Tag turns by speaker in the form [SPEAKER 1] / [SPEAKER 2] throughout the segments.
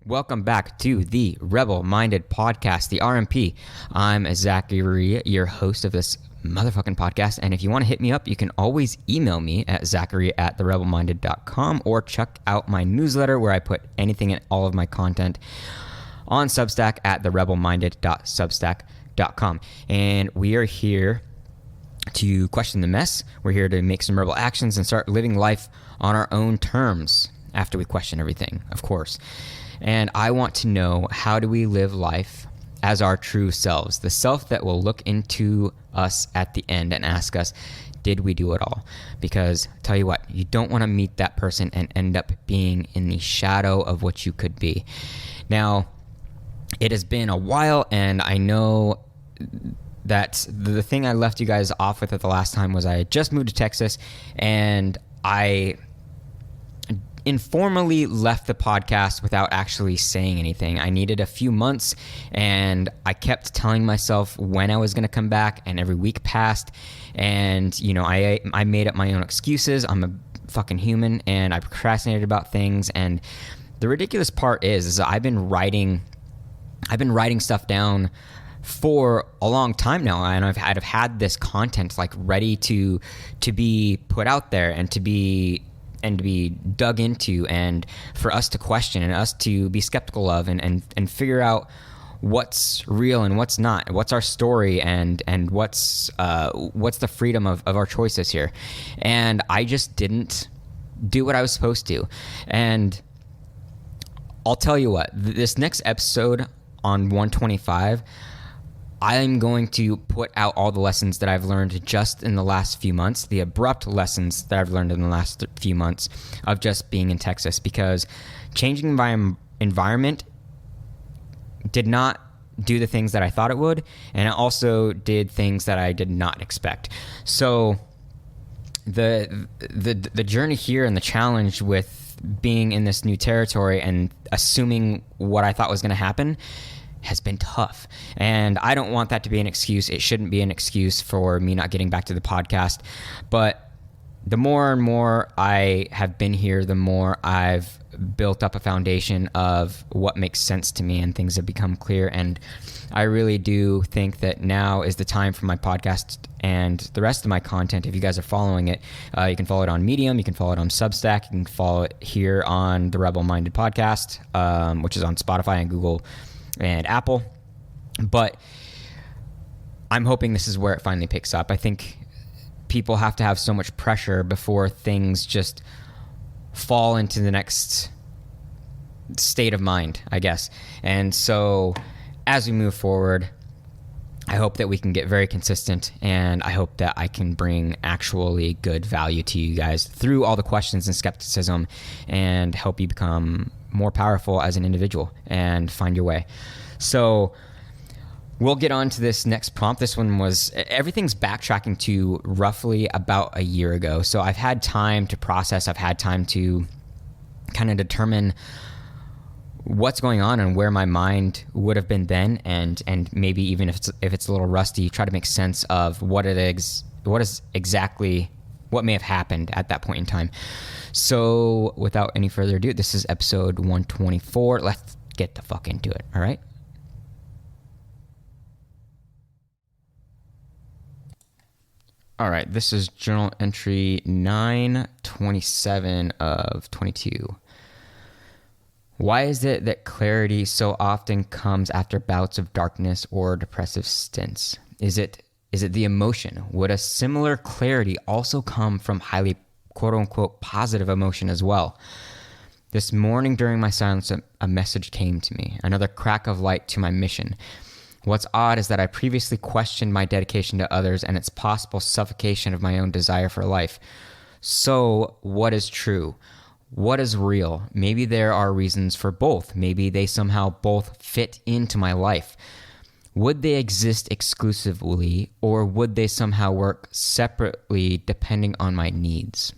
[SPEAKER 1] Welcome back to the Rebel Minded Podcast, the RMP. I'm Zachary, your host of this motherfucking podcast. And if you want to hit me up, you can always email me at zachary@therebelminded.com or check out my newsletter where I put anything and all of my content on Substack at therebelminded.substack.com. And we are here to question the mess. We're here to make some rebel actions and start living life on our own terms after we question everything, of course. And I want to know, how do we live life as our true selves? The self that will look into us at the end and ask us, did we do it all? Because tell you what, you don't want to meet that person and end up being in the shadow of what you could be. Now, it has been a while, and I know that the thing I left you guys off with at the last time was I had just moved to Texas, and I informally left the podcast without actually saying anything. I needed a few months, and I kept telling myself when I was going to come back, and every week passed, and I made up my own excuses. I'm a fucking human, and I procrastinated about things. And the ridiculous part is I've been writing stuff down for a long time now, and I've had this content like ready to be put out there and to be dug into, and for us to question and us to be skeptical of and figure out what's real and what's not, what's our story, and what's the freedom of our choices here. And I just didn't do what I was supposed to. And I'll tell you what, this next episode on 125, I'm going to put out all the lessons that I've learned just in the last few months, the abrupt lessons that I've learned in the last few months of just being in Texas, because changing my environment did not do the things that I thought it would, and it also did things that I did not expect. So the journey here and the challenge with being in this new territory and assuming what I thought was going to happen has been tough. And I don't want that to be an excuse. It shouldn't be an excuse for me not getting back to the podcast. But the more and more I have been here, the more I've built up a foundation of what makes sense to me, and things have become clear. And I really do think that now is the time for my podcast and the rest of my content. If you guys are following it, you can follow it on Medium, you can follow it on Substack, you can follow it here on the Rebel Minded Podcast, which is on Spotify and Google and Apple. But I'm hoping this is where it finally picks up. I think people have to have so much pressure before things just fall into the next state of mind, I guess. And so as we move forward, I hope that we can get very consistent, and I hope that I can bring actually good value to you guys through all the questions and skepticism, and help you become more powerful as an individual and find your way. So we'll get on to this next prompt. This one was, everything's backtracking to roughly about a year ago. So I've had time to process. I've had time to kind of determine what's going on and where my mind would have been then, and maybe even if it's a little rusty, try to make sense of what may have happened at that point in time. So without any further ado, this is episode 124. Let's get the fuck into it, all right? All right, this is journal entry 9/27 of 22. Why is it that clarity so often comes after bouts of darkness or depressive stints? Is it the emotion? Would a similar clarity also come from highly quote-unquote positive emotion as well? This morning during my silence, a message came to me, another crack of light to my mission. What's odd is that I previously questioned my dedication to others and its possible suffocation of my own desire for life. So, what is true? What is real? Maybe there are reasons for both. Maybe they somehow both fit into my life. Would they exist exclusively, or would they somehow work separately depending on my needs?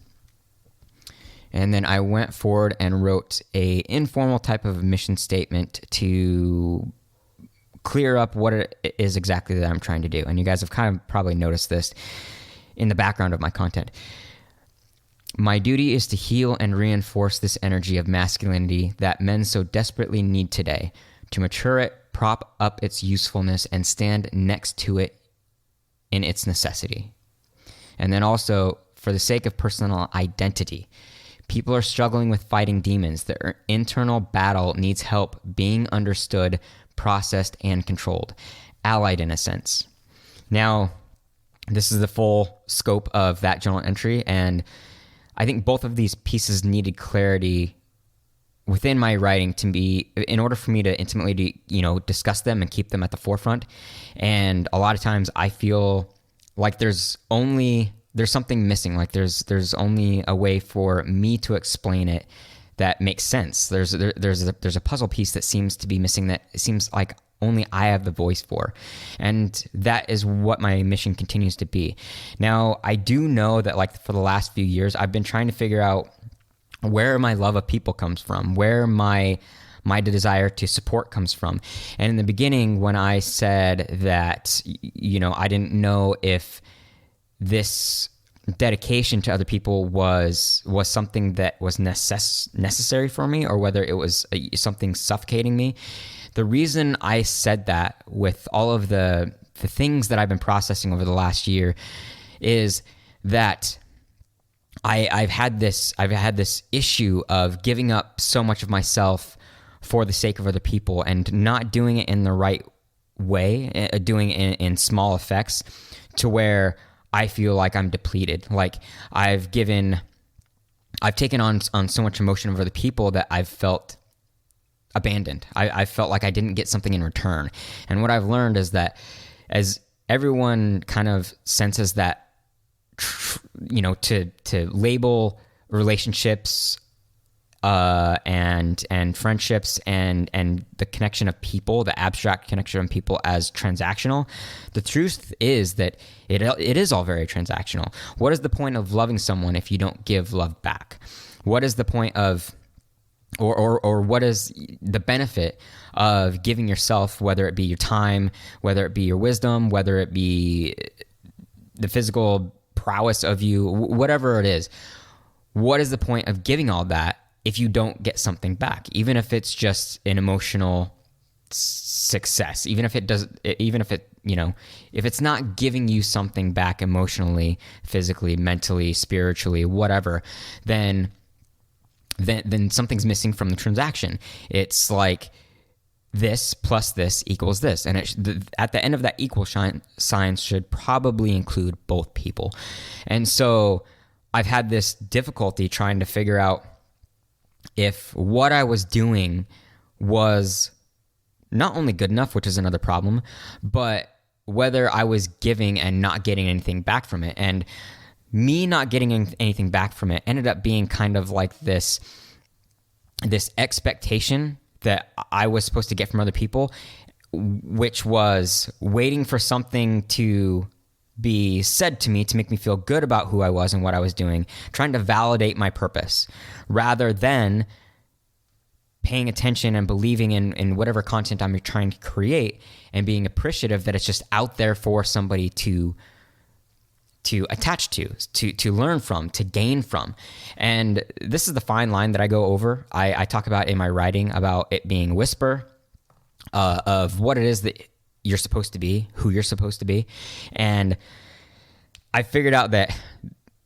[SPEAKER 1] And then I went forward and wrote a informal type of mission statement to clear up what it is exactly that I'm trying to do. And you guys have kind of probably noticed this in the background of my content. My duty is to heal and reinforce this energy of masculinity that men so desperately need today, to mature it, prop up its usefulness, and stand next to it in its necessity. And then also, for the sake of personal identity, people are struggling with fighting demons. Their internal battle needs help being understood, processed, and controlled. Allied in a sense. Now, this is the full scope of that journal entry, and I think both of these pieces needed clarity within my writing to be, in order for me to intimately, discuss them and keep them at the forefront. And a lot of times I feel like there's something missing. Like there's only a way for me to explain it that makes sense. There's a puzzle piece that seems to be missing, that it seems like only I have the voice for. And that is what my mission continues to be. Now, I do know that like for the last few years, I've been trying to figure out where my love of people comes from, where my desire to support comes from. And in the beginning, when I said that, I didn't know if this dedication to other people was something that was necessary for me, or whether it was something suffocating me. The reason I said that, with all of the things that I've been processing over the last year, is that I've had this issue of giving up so much of myself for the sake of other people, and not doing it in the right way, doing it in small effects, to where I feel like I'm depleted. Like I've taken on so much emotion over the people that I've felt abandoned. I felt like I didn't get something in return. And what I've learned is that as everyone kind of senses that, to label relationships and friendships and the connection of people, the abstract connection of people, as transactional, the truth is that it is all very transactional. What is the point of loving someone if you don't give love back? What is the point of or what is the benefit of giving yourself, whether it be your time, whether it be your wisdom, whether it be the physical prowess of you, whatever it is? What is the point of giving all that if you don't get something back? Even if it's just an emotional success, if it's not giving you something back emotionally, physically, mentally, spiritually, whatever, then something's missing from the transaction. It's like this plus this equals this. And at the end of that equal sign should probably include both people. And so I've had this difficulty trying to figure out if what I was doing was not only good enough, which is another problem, but whether I was giving and not getting anything back from it. And me not getting anything back from it ended up being kind of like this expectation that I was supposed to get from other people, which was waiting for something to be said to me to make me feel good about who I was and what I was doing, trying to validate my purpose, rather than paying attention and believing in whatever content I'm trying to create, and being appreciative that it's just out there for somebody to attach to learn from, to gain from. And this is the fine line that I go over. I talk about in my writing about it being whisper of what it is that you're supposed to be, who you're supposed to be. And I figured out that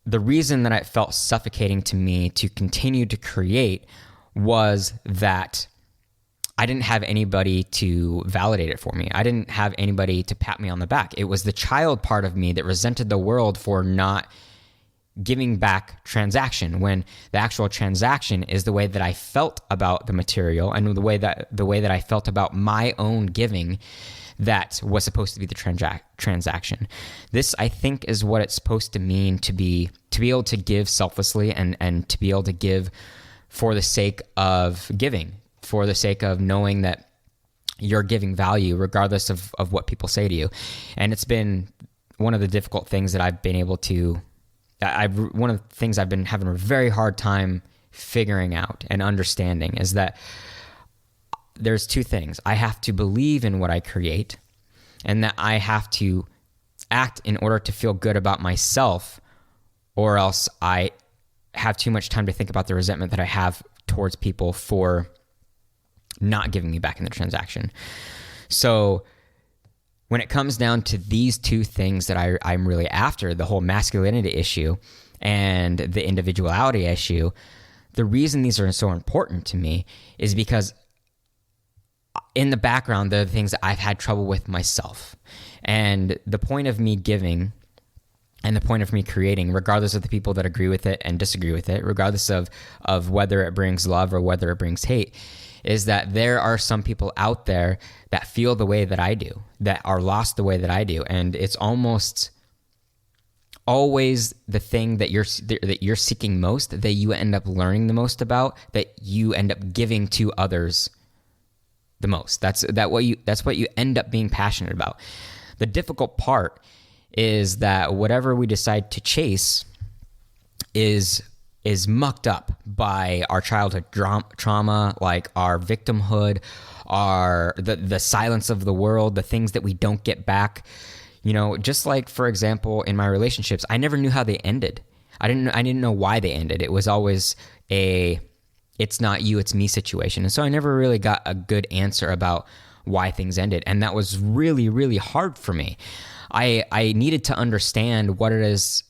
[SPEAKER 1] the reason that it felt suffocating to me to continue to create was that I didn't have anybody to validate it for me. I didn't have anybody to pat me on the back. It was the child part of me that resented the world for not giving back transaction, when the actual transaction is the way that I felt about the material and the way that I felt about my own giving. That was supposed to be the transaction. This, I think, is what it's supposed to mean to be able to give selflessly and to be able to give for the sake of giving, for the sake of knowing that you're giving value regardless of what people say to you. And it's been one of the difficult things that I've been able to, one of the things I've been having a very hard time figuring out and understanding is that there's two things. I have to believe in what I create, and that I have to act in order to feel good about myself, or else I have too much time to think about the resentment that I have towards people for not giving me back in the transaction. So when it comes down to these two things that I'm really after, the whole masculinity issue and the individuality issue, the reason these are so important to me is because in the background, they're the things that I've had trouble with myself. And the point of me giving and the point of me creating, regardless of the people that agree with it and disagree with it, regardless of whether it brings love or whether it brings hate, is that there are some people out there that feel the way that I do, that are lost the way that I do. And it's almost always the thing that you're seeking most, that you end up learning the most about, that you end up giving to others the most. That's what you end up being passionate about. The difficult part is that whatever we decide to chase is mucked up by our childhood trauma, like our victimhood, the silence of the world, the things that we don't get back. You know, just like, for example, in my relationships, I never knew how they ended. I didn't know why they ended. It was always it's not you, it's me situation. And so I never really got a good answer about why things ended. And that was really, really hard for me. I needed to understand what it is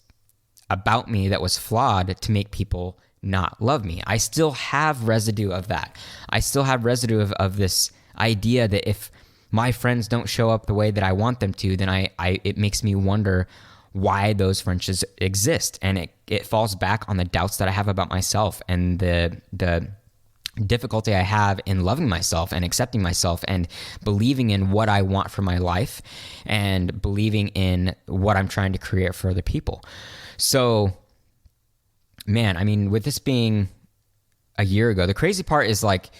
[SPEAKER 1] about me that was flawed to make people not love me. I still have residue of that. I still have residue of this idea that if my friends don't show up the way that I want them to, then it makes me wonder why those friendships exist. And it falls back on the doubts that I have about myself and the difficulty I have in loving myself and accepting myself and believing in what I want for my life and believing in what I'm trying to create for other people. So, man, I mean, with this being a year ago, the crazy part is like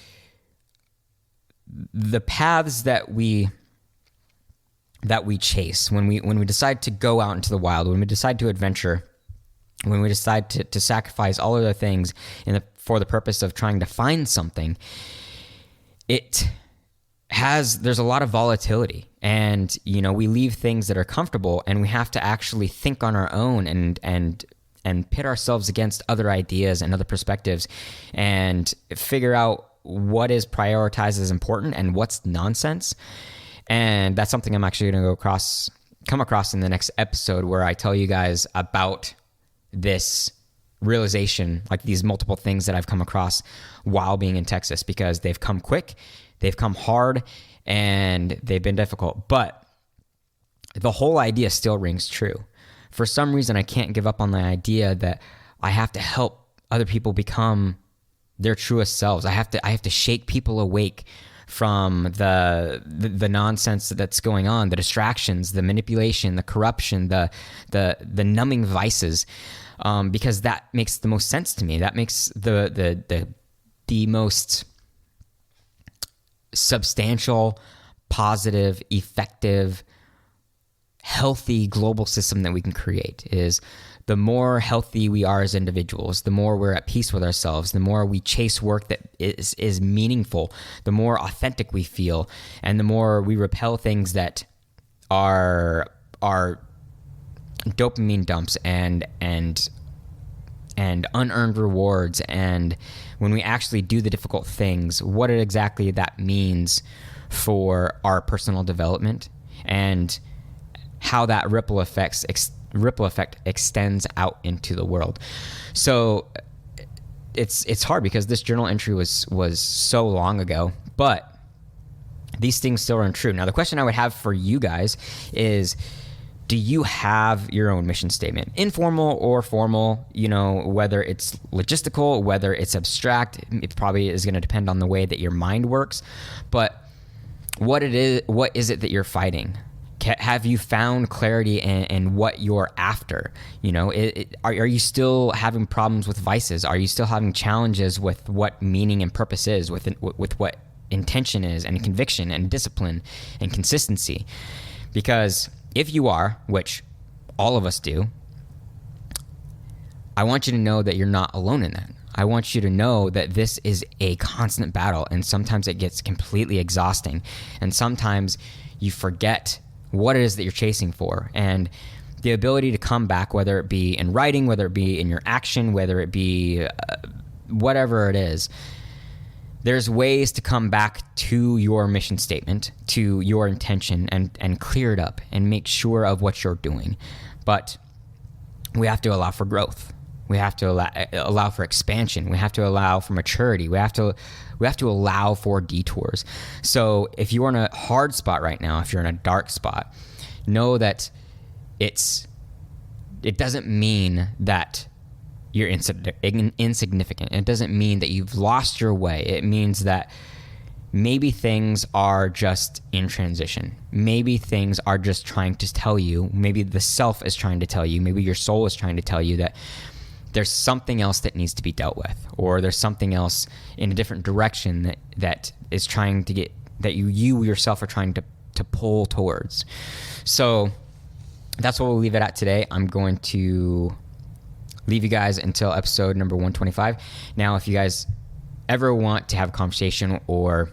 [SPEAKER 1] the paths that we chase when we decide to go out into the wild, when we decide to adventure, when we decide to sacrifice all other things for the purpose of trying to find something, there's a lot of volatility. And, you know, we leave things that are comfortable and we have to actually think on our own and pit ourselves against other ideas and other perspectives and figure out what is prioritized as important and what's nonsense. And that's something I'm actually going to come across in the next episode, where I tell you guys about this realization, like these multiple things that I've come across while being in Texas, because they've come quick, they've come hard, and they've been difficult. But the whole idea still rings true. For some reason, I can't give up on the idea that I have to help other people become their truest selves. I have to shake people awake from the nonsense that's going on, the distractions, the manipulation, the corruption, the numbing vices, because that makes the most sense to me. That makes the most substantial, positive, effective, healthy global system that we can create. Is the more healthy we are as individuals, the more we're at peace with ourselves, the more we chase work that is meaningful, the more authentic we feel, and the more we repel things that are dopamine dumps and unearned rewards. And when we actually do the difficult things, what exactly that means for our personal development and how that ripple effect extends out into the world. So it's hard because this journal entry was so long ago, but these things still run true. Now, the question I would have for you guys is, do you have your own mission statement? Informal or formal, you know, whether it's logistical, whether it's abstract, it probably is going to depend on the way that your mind works. But what is it that you're fighting? Have you found clarity in what you're after? You know, are you still having problems with vices? Are you still having challenges with what meaning and purpose is, with what intention is, and conviction and discipline and consistency? Because if you are, which all of us do, I want you to know that you're not alone in that. I want you to know that this is a constant battle, and sometimes it gets completely exhausting, and sometimes you forget what it is that you're chasing for. And the ability to come back, whether it be in writing, whether it be in your action, whether it be whatever it is, there's ways to come back to your mission statement, to your intention, and clear it up and make sure of what you're doing. But we have to allow for growth. We have to allow for expansion. We have to allow for maturity. We have to allow for detours. So if you're in a hard spot right now, if you're in a dark spot, know that it doesn't mean that you're insignificant. It doesn't mean that you've lost your way. It means that maybe things are just in transition. Maybe things are just trying to tell you, maybe the self is trying to tell you, maybe your soul is trying to tell you that there's something else that needs to be dealt with, or there's something else in a different direction that is trying to get, that you yourself are trying to pull towards. So that's what we'll leave it at today. I'm going to leave you guys until episode number 125. Now, if you guys ever want to have a conversation or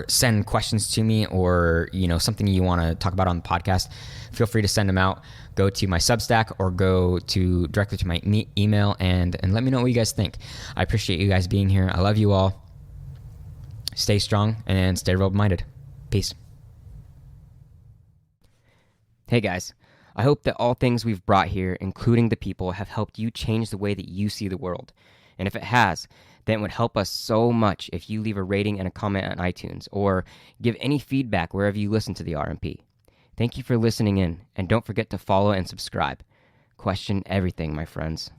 [SPEAKER 1] send questions to me, or something you want to talk about on the podcast, feel free to send them out. Go to my Substack or go directly to my email and let me know what you guys think. I appreciate you guys being here. I love you all. Stay strong and stay real-minded. Peace.
[SPEAKER 2] Hey guys, I hope that all things we've brought here, including the people, have helped you change the way that you see the world. And if it has, then it would help us so much if you leave a rating and a comment on iTunes, or give any feedback wherever you listen to the RMP. Thank you for listening in, and don't forget to follow and subscribe. Question everything, my friends.